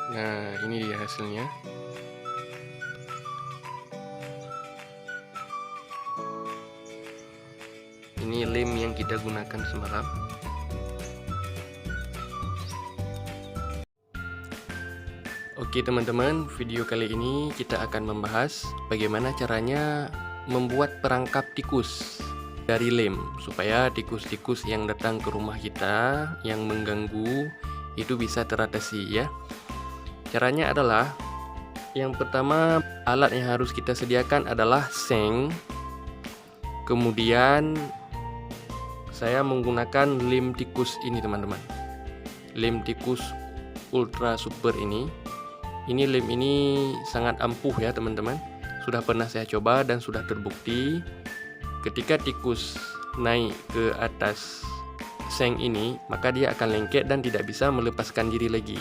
Nah, ini dia hasilnya. Ini lem yang kita gunakan semalam. Oke teman-teman, video kali ini kita akan membahas bagaimana caranya membuat perangkap tikus dari lem, supaya tikus-tikus yang datang ke rumah kita yang mengganggu itu bisa teratasi ya. Caranya adalah, yang pertama, alat yang harus kita sediakan adalah seng. Kemudian saya menggunakan lem tikus ini teman-teman, lem tikus ultra super ini. Ini lem ini sangat ampuh ya teman-teman. Sudah pernah saya coba dan sudah terbukti ketika tikus naik ke atas seng ini, maka dia akan lengket dan tidak bisa melepaskan diri lagi.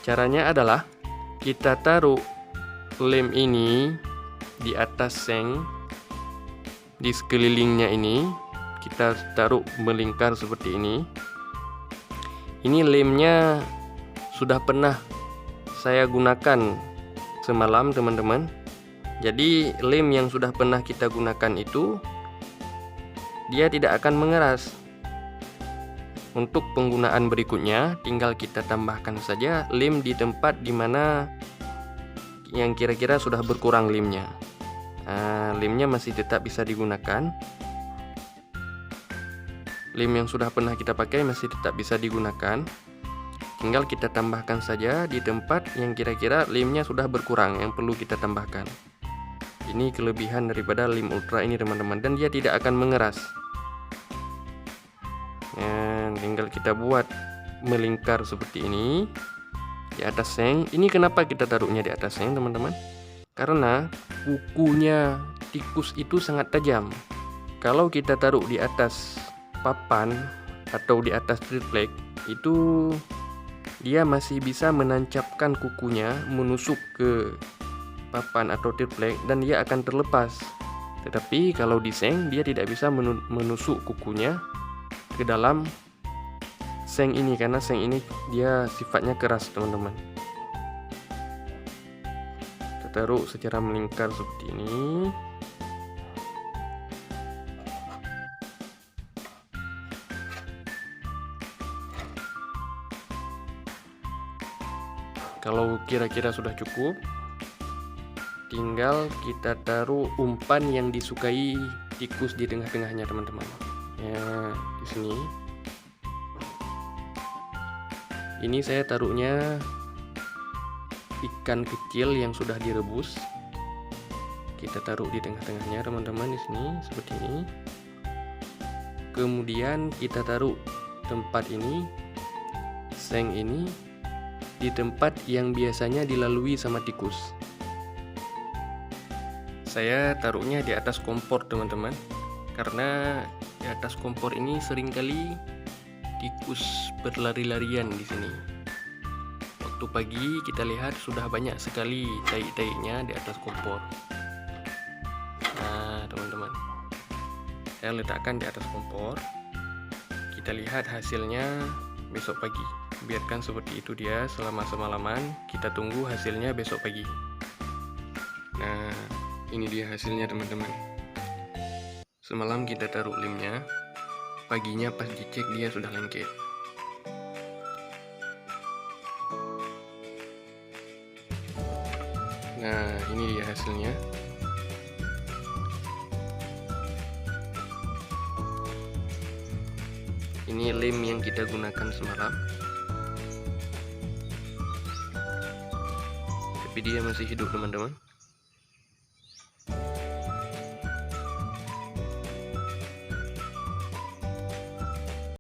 Caranya adalah kita taruh lem ini di atas seng, di sekelilingnya ini kita taruh melingkar seperti ini. Ini lemnya sudah pernah saya gunakan semalam teman-teman. Jadi lem yang sudah pernah kita gunakan itu dia tidak akan mengeras. Untuk penggunaan berikutnya tinggal kita tambahkan saja lem di tempat dimana yang kira-kira sudah berkurang lemnya. Lemnya masih tetap bisa digunakan. Lem yang sudah pernah kita pakai masih tetap bisa digunakan. Tinggal kita tambahkan saja di tempat yang kira-kira lemnya sudah berkurang, yang perlu kita tambahkan. Ini kelebihan daripada lem ultra ini teman-teman, dan dia tidak akan mengeras. Tinggal kita buat melingkar seperti ini di atas seng. Ini kenapa kita taruhnya di atas seng teman-teman? Karena kukunya tikus itu sangat tajam. Kalau kita taruh di atas papan atau di atas triplek, itu dia masih bisa menancapkan kukunya menusuk ke papan atau triplek dan dia akan terlepas. Tetapi kalau di seng dia tidak bisa menusuk kukunya ke dalam seng ini, karena seng ini dia sifatnya keras teman-teman. Kita taruh secara melingkar seperti ini. Kalau kira-kira sudah cukup, tinggal kita taruh umpan yang disukai tikus di tengah-tengahnya teman-teman. Ya, di sini. Ini saya taruhnya ikan kecil yang sudah direbus. Kita taruh di tengah-tengahnya teman-teman di sini seperti ini. Kemudian kita taruh tempat ini, seng ini, di tempat yang biasanya dilalui sama tikus. Saya taruhnya di atas kompor teman-teman, karena di atas kompor ini seringkali tikus berlari-larian di sini. Waktu pagi kita lihat sudah banyak sekali tai-tainya di atas kompor. Nah teman-teman, saya letakkan di atas kompor. Kita lihat hasilnya besok pagi. Biarkan seperti itu dia selama semalaman. Kita tunggu hasilnya besok pagi. Nah, ini dia hasilnya teman-teman. Semalam kita taruh lemnya, paginya pas dicek dia sudah lengket. Nah, ini dia hasilnya. Ini lem yang kita gunakan semalam. Tapi dia masih hidup teman-teman.